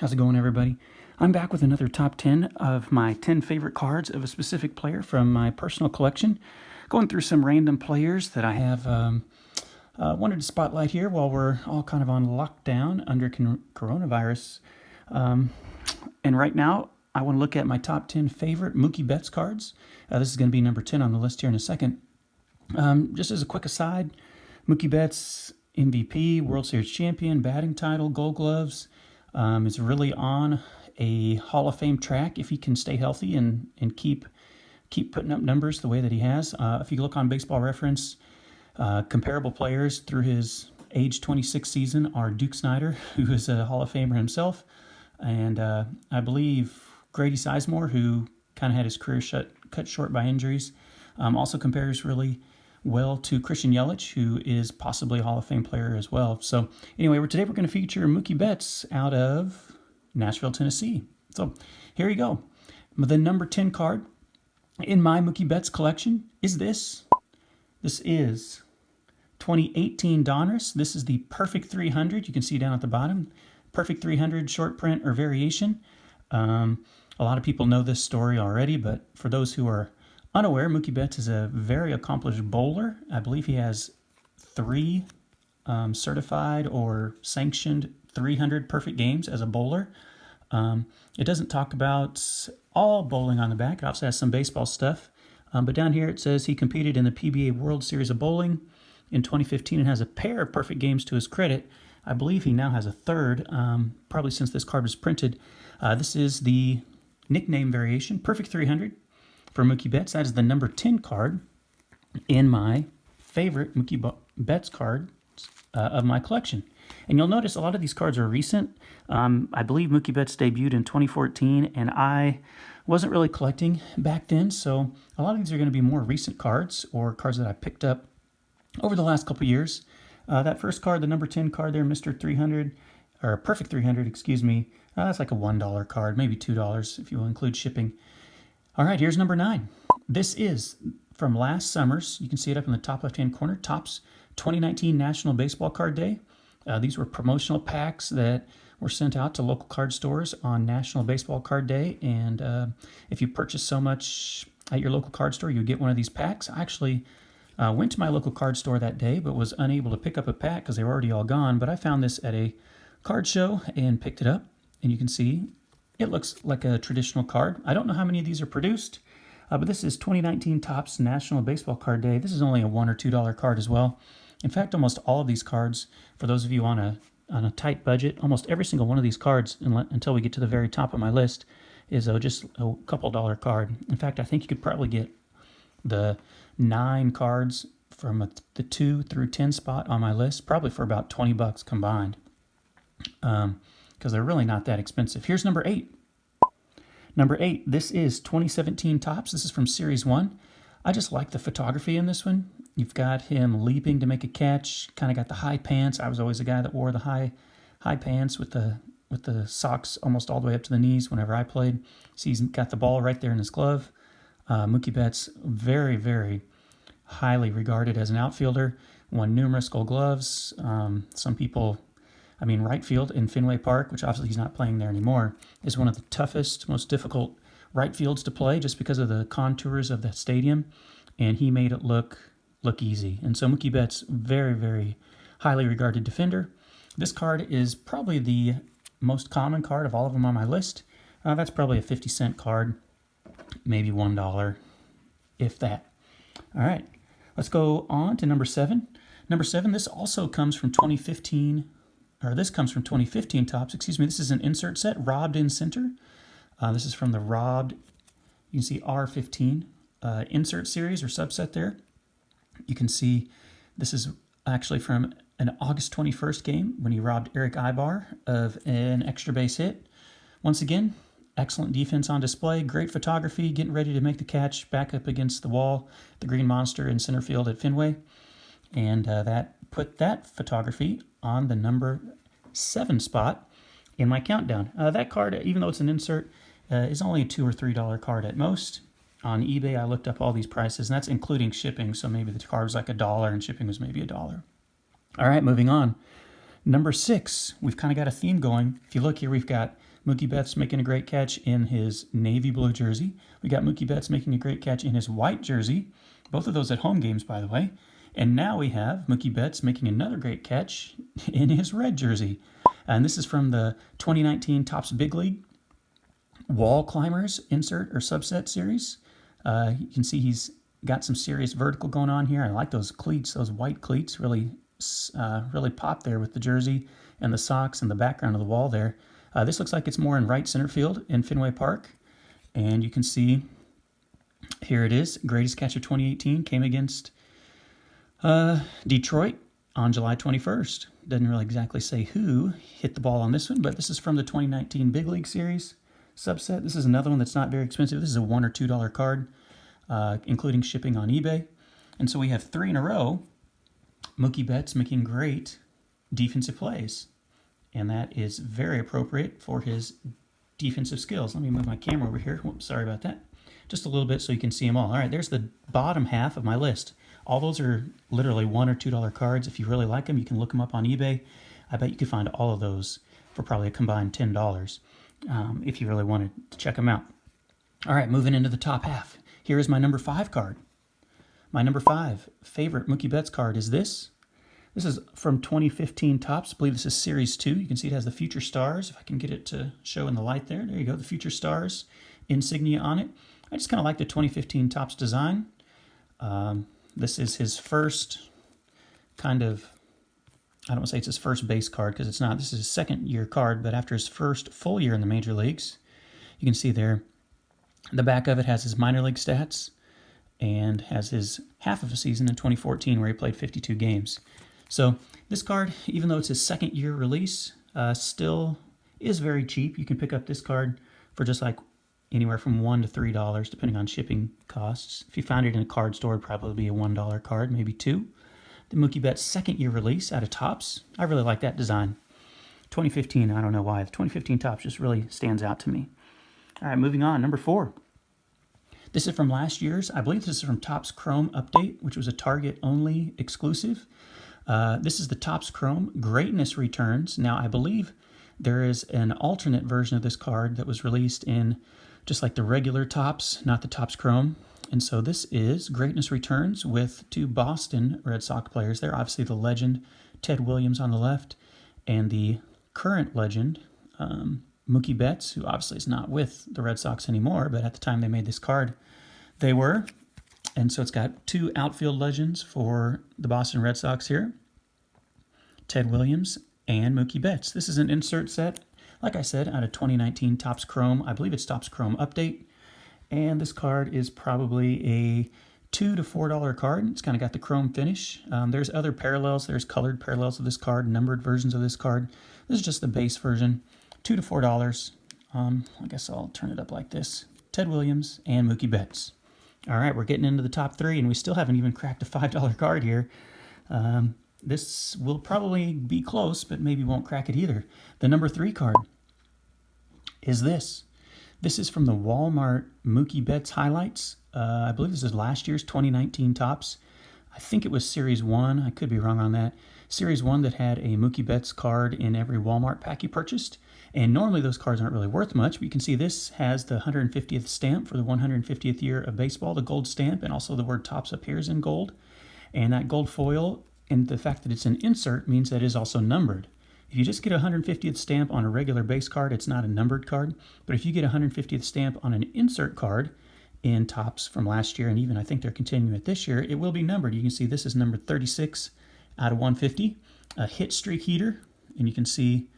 How's it going, everybody? I'm back with another top 10 of my 10 favorite cards of a specific player from my personal collection. Going through some random players that I have wanted to spotlight here while we're all kind of on lockdown under coronavirus. And right now, I want to look at my top 10 favorite Mookie Betts cards. This is going to be number 10 on the list here in a second. Just as a quick aside, Mookie Betts, MVP, World Series champion, batting title, Gold Gloves, is really on a Hall of Fame track if he can stay healthy and keep putting up numbers the way that he has. If you look on Baseball Reference, comparable players through his age 26 season are Duke Snider, who is a Hall of Famer himself, and I believe Grady Sizemore, who kind of had his career cut short by injuries. Also compares really well to Christian Yelich, who is possibly a Hall of Fame player as well. So anyway, today we're going to feature Mookie Betts out of Nashville, Tennessee. So here you go. The number 10 card in my Mookie Betts collection is this. This is 2018 Donruss. This is the Perfect 300. You can see down at the bottom. Perfect 300 short print or variation. A lot of people know this story already, but for those who are unaware, Mookie Betts is a very accomplished bowler. I believe he has 3 certified or sanctioned 300 perfect games as a bowler. It doesn't talk about all bowling on the back. It also has some baseball stuff. But down here it says he competed in the PBA World Series of Bowling in 2015 and has a pair of perfect games to his credit. I believe he now has a third, probably since this card was printed. This is the nickname variation, Perfect 300. For Mookie Betts, that is the number 10 card in my favorite Mookie Betts card of my collection. And you'll notice a lot of these cards are recent. I believe Mookie Betts debuted in 2014, and I wasn't really collecting back then, so a lot of these are going to be more recent cards or cards that I picked up over the last couple years. That first card, the number 10 card there, Mr. 300, or Perfect 300, excuse me, that's like a $1 card, maybe $2 if you will include shipping. All right, here's number 9. This is from last summer's, you can see it up in the top left-hand corner, Topps 2019 National Baseball Card Day. These were promotional packs that were sent out to local card stores on National Baseball Card Day, and if you purchase so much at your local card store, you get one of these packs. I actually went to my local card store that day, but was unable to pick up a pack because they were already all gone, but I found this at a card show and picked it up, and you can see it looks like a traditional card. I don't know how many of these are produced, but this is 2019 Topps National Baseball Card Day. This is only a $1 or $2 card as well. In fact, almost all of these cards, for those of you on a tight budget, almost every single one of these cards, until we get to the very top of my list, is just a couple dollar card. In fact, I think you could probably get the 9 cards from the 2 through 10 spot on my list, probably for about $20 combined. Because they're really not that expensive. Here's number 8. Number 8, this is 2017 Topps. This is from Series 1. I just like the photography in this one. You've got him leaping to make a catch, kind of got the high pants. I was always a guy that wore the high pants with the socks almost all the way up to the knees whenever I played. See, he's got the ball right there in his glove. Mookie Betts, very, very highly regarded as an outfielder. Won numerous Gold Gloves. Some people... right field in Fenway Park, which obviously he's not playing there anymore, is one of the toughest, most difficult right fields to play just because of the contours of the stadium, and he made it look easy. And so Mookie Betts, very, very highly regarded defender. This card is probably the most common card of all of them on my list. That's probably a 50-cent card, maybe $1, if that. All right, let's go on to number 7. Number 7, this also comes from 2015. This comes from 2015 Topps, excuse me. This is an insert set, Robbed in Center. This is from the Robbed, you can see R15 insert series or subset there. You can see this is actually from an August 21st game when he robbed Eric Ibar of an extra base hit. Once again, excellent defense on display, great photography, getting ready to make the catch back up against the wall, the Green Monster in center field at Fenway. And that put that photography on the number 7 spot in my countdown. That card, even though it's an insert, is only a $2 or $3 card at most. On eBay, I looked up all these prices, and that's including shipping, so maybe the card was like $1 and shipping was maybe $1. All right, moving on. Number 6, we've kind of got a theme going. If you look here, we've got Mookie Betts making a great catch in his navy blue jersey. We got Mookie Betts making a great catch in his white jersey. Both of those at home games, by the way. And now we have Mookie Betts making another great catch in his red jersey. And this is from the 2019 Topps Big League Wall Climbers insert or subset series. You can see he's got some serious vertical going on here. I like those cleats, those white cleats, really pop there with the jersey and the socks and the background of the wall there. This looks like it's more in right center field in Fenway Park. And you can see here it is. Greatest catch of 2018 came against Detroit on July 21st. Doesn't really exactly say who hit the ball on this one, but this is from the 2019 Big League Series subset. This is another one that's not very expensive. This is a $1 or $2 card, including shipping on eBay. And so we have 3 in a row. Mookie Betts making great defensive plays. And that is very appropriate for his defensive skills. Let me move my camera over here. Whoops, sorry about that. Just a little bit so you can see them all. All right, there's the bottom half of my list. All those are literally $1 or $2 cards. If you really like them, you can look them up on eBay. I bet you could find all of those for probably a combined $10 if you really wanted to check them out. All right, moving into the top half. Here is my number 5 card. My number 5 favorite Mookie Betts card is this. This is from 2015 Topps. I believe this is Series 2. You can see it has the Future Stars. If I can get it to show in the light there. There you go, the Future Stars insignia on it. I just kind of like the 2015 Topps design. This is his first kind of, I don't want to say it's his first base card because it's not. This is his second year card, but after his first full year in the major leagues, you can see there, the back of it has his minor league stats and has his half of a season in 2014 where he played 52 games. So this card, even though it's his second year release, still is very cheap. You can pick up this card for just like anywhere from $1 to $3, depending on shipping costs. If you found it in a card store, it'd probably be a $1 card, maybe $2. The Mookie Betts second year release out of Topps. I really like that design. 2015, I don't know why. The 2015 Topps just really stands out to me. All right, moving on. Number 4. This is from last year's. I believe this is from Topps Chrome Update, which was a Target-only exclusive. This is the Topps Chrome Greatness Returns. Now, I believe there is an alternate version of this card that was released in just like the regular Topps, not the Topps Chrome. And so this is Greatness Returns with 2 Boston Red Sox players there. Obviously the legend, Ted Williams on the left, and the current legend, Mookie Betts, who obviously is not with the Red Sox anymore, but at the time they made this card, they were. And so it's got 2 outfield legends for the Boston Red Sox here, Ted Williams and Mookie Betts. This is an insert set, like I said, out of 2019 Topps Chrome. I believe it's Topps Chrome Update. And this card is probably a $2 to $4 card. It's kind of got the chrome finish. There's other parallels. There's colored parallels of this card, numbered versions of this card. This is just the base version, $2 to $4. I guess I'll turn it up like this. Ted Williams and Mookie Betts. All right, we're getting into the top 3, and we still haven't even cracked a $5 card here. This will probably be close, but maybe won't crack it either. The number 3 card is this. This is from the Walmart Mookie Betts highlights. I believe this is last year's 2019 Topps. I think it was Series 1. I could be wrong on that. Series 1 that had a Mookie Betts card in every Walmart pack you purchased. And normally those cards aren't really worth much, but you can see this has the 150th stamp for the 150th year of baseball, the gold stamp, and also the word Topps appears in gold. And that gold foil, and the fact that it's an insert, means that it is also numbered. If you just get a 150th stamp on a regular base card, it's not a numbered card. But if you get a 150th stamp on an insert card in Topps from last year, and even I think they're continuing it this year, it will be numbered. You can see this is numbered 36 out of 150, a hit streak heater. And you can see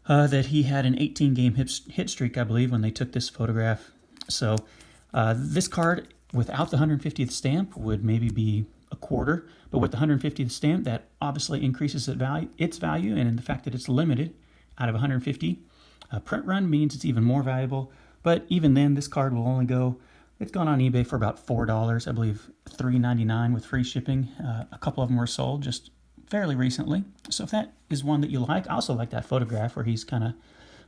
that he had an 18-game hit streak, I believe, when they took this photograph. So this card, without the 150th stamp, would maybe be a quarter, but with the 150th stamp, that obviously increases its value, and in the fact that it's limited out of 150. Print run means it's even more valuable, but even then, this card will only go, it's gone on eBay for about $4, I believe $3.99 with free shipping. A couple of them were sold just fairly recently. So if that is one that you like, I also like that photograph where he's kind of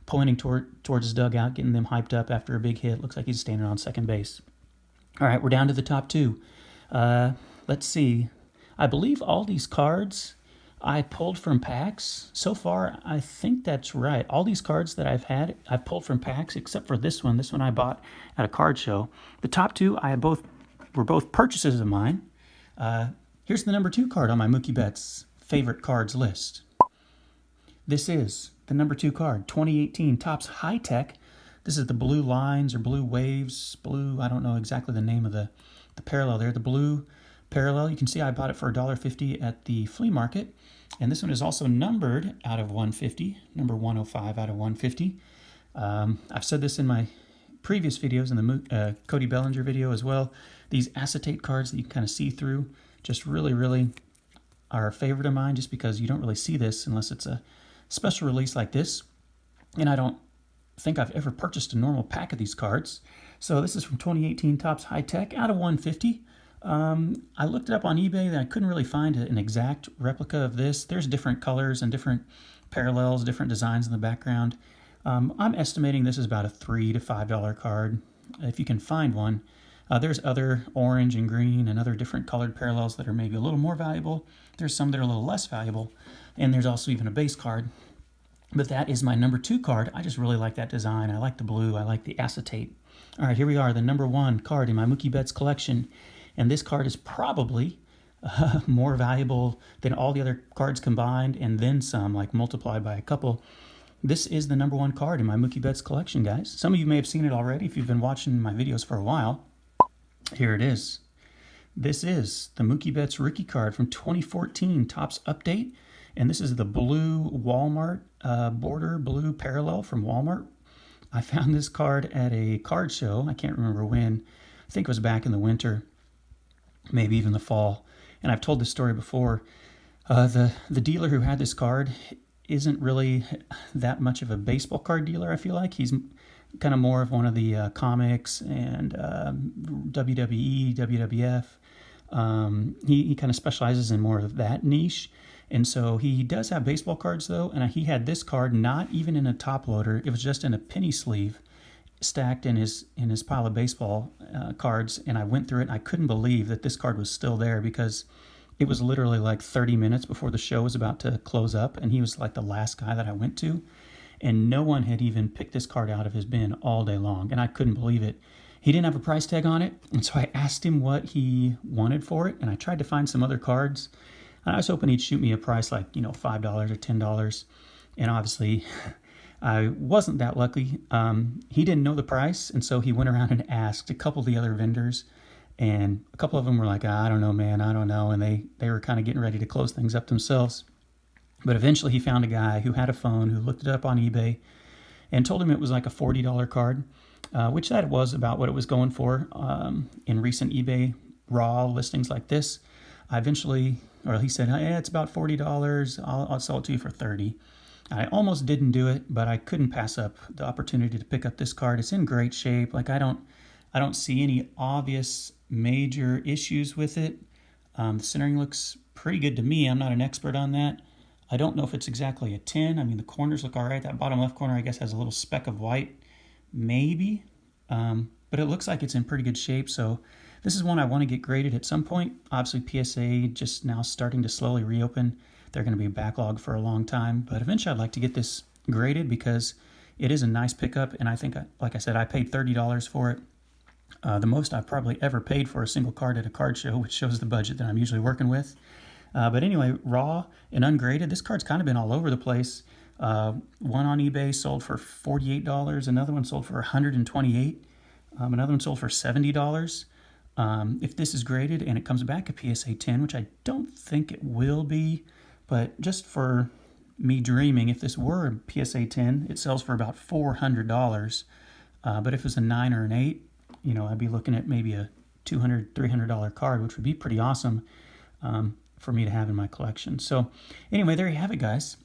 pointing towards his dugout, getting them hyped up after a big hit. Looks like he's standing on second base. All right, we're down to the top 2. Let's see. I believe all these cards I pulled from packs. So far, I think that's right. All these cards that I've pulled from packs, except for this one. This one I bought at a card show. The top two were both purchases of mine. Here's the number 2 card on my Mookie Betts favorite cards list. This is the number 2 card, 2018 Topps High Tech. This is the blue lines or blue waves, I don't know exactly the name of the parallel there. The blue parallel, you can see I bought it for $1.50 at the flea market. And this one is also numbered out of 150, number 105 out of 150. I've said this in my previous videos, in the Cody Bellinger video as well. These acetate cards that you can kind of see through just really, really are a favorite of mine, just because you don't really see this unless it's a special release like this. And I don't think I've ever purchased a normal pack of these cards. So this is from 2018 Topps High Tech out of 150. I looked it up on eBay and I couldn't really find an exact replica of this. There's different colors and different parallels, different designs in the background. I'm estimating this is about a $3 to $5 card, if you can find one. There's other orange and green and other different colored parallels that are maybe a little more valuable. There's some that are a little less valuable. And there's also even a base card. But that is my number 2 card. I just really like that design. I like the blue. I like the acetate. All right, here we are, the number 1 card in my Mookie Betts collection. And this card is probably more valuable than all the other cards combined and then some, like multiplied by a couple. This is the number 1 card in my Mookie Betts collection, guys. Some of you may have seen it already if you've been watching my videos for a while. Here it is. This is the Mookie Betts rookie card from 2014 Topps Update. And this is the blue Walmart border, blue parallel from Walmart. I found this card at a card show. I can't remember when. I think it was back in the winter, maybe even the fall. And I've told this story before. The dealer who had this card isn't really that much of a baseball card dealer, I feel like. He's kind of more of one of the comics and WWE, WWF. He kind of specializes in more of that niche. And so he does have baseball cards, though, and he had this card not even in a top loader. It was just in a penny sleeve, stacked in his pile of baseball cards. And I went through it, and I couldn't believe that this card was still there, because it was literally like 30 minutes before the show was about to close up, and he was like the last guy that I went to. And no one had even picked this card out of his bin all day long, and I couldn't believe it. He didn't have a price tag on it, and so I asked him what he wanted for it, and I tried to find some other cards. And I was hoping he'd shoot me a price like, $5 or $10. And obviously, I wasn't that lucky. He didn't know the price, and so he went around and asked a couple of the other vendors. And a couple of them were like, I don't know, man, I don't know. And they were kind of getting ready to close things up themselves. But eventually he found a guy who had a phone, who looked it up on eBay, and told him it was like a $40 card, which that was about what it was going for in recent eBay raw listings like this. He said, hey, it's about $40. I'll sell it to you for $30. I almost didn't do it, but I couldn't pass up the opportunity to pick up this card. It's in great shape. Like I don't see any obvious major issues with it. The centering looks pretty good to me. I'm not an expert on that. I don't know if it's exactly a 10. I mean, the corners look all right. That bottom left corner, I guess, has a little speck of white, maybe. But it looks like it's in pretty good shape. So this is one I want to get graded at some point. Obviously, PSA just now starting to slowly reopen. They're going to be backlogged for a long time. But eventually, I'd like to get this graded because it is a nice pickup. And I think, like I said, I paid $30 for it. The most I've probably ever paid for a single card at a card show, which shows the budget that I'm usually working with. But anyway, raw and ungraded, this card's kind of been all over the place. One on eBay sold for $48. Another one sold for $128. Another one sold for $70. If this is graded and it comes back a PSA 10, which I don't think it will be, but just for me dreaming, if this were a PSA 10, it sells for about $400. But if it's a 9 or an 8, I'd be looking at maybe a $200, $300 card, which would be pretty awesome for me to have in my collection. So anyway, there you have it, guys.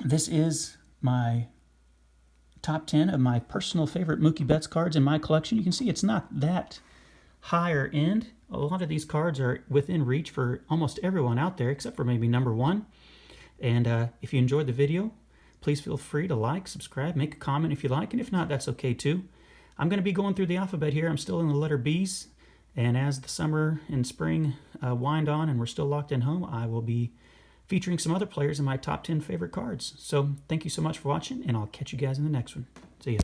This is my top 10 of my personal favorite Mookie Betts cards in my collection. You can see it's not that higher end. A lot of these cards are within reach for almost everyone out there, except for maybe number 1. And if you enjoyed the video, please feel free to like, subscribe, make a comment if you like, and if not, that's okay too. I'm going to be going through the alphabet here. I'm still in the letter B's, and as the summer and spring wind on and we're still locked in home, I will be featuring some other players in my top 10 favorite cards. So thank you so much for watching, and I'll catch you guys in the next one. See ya.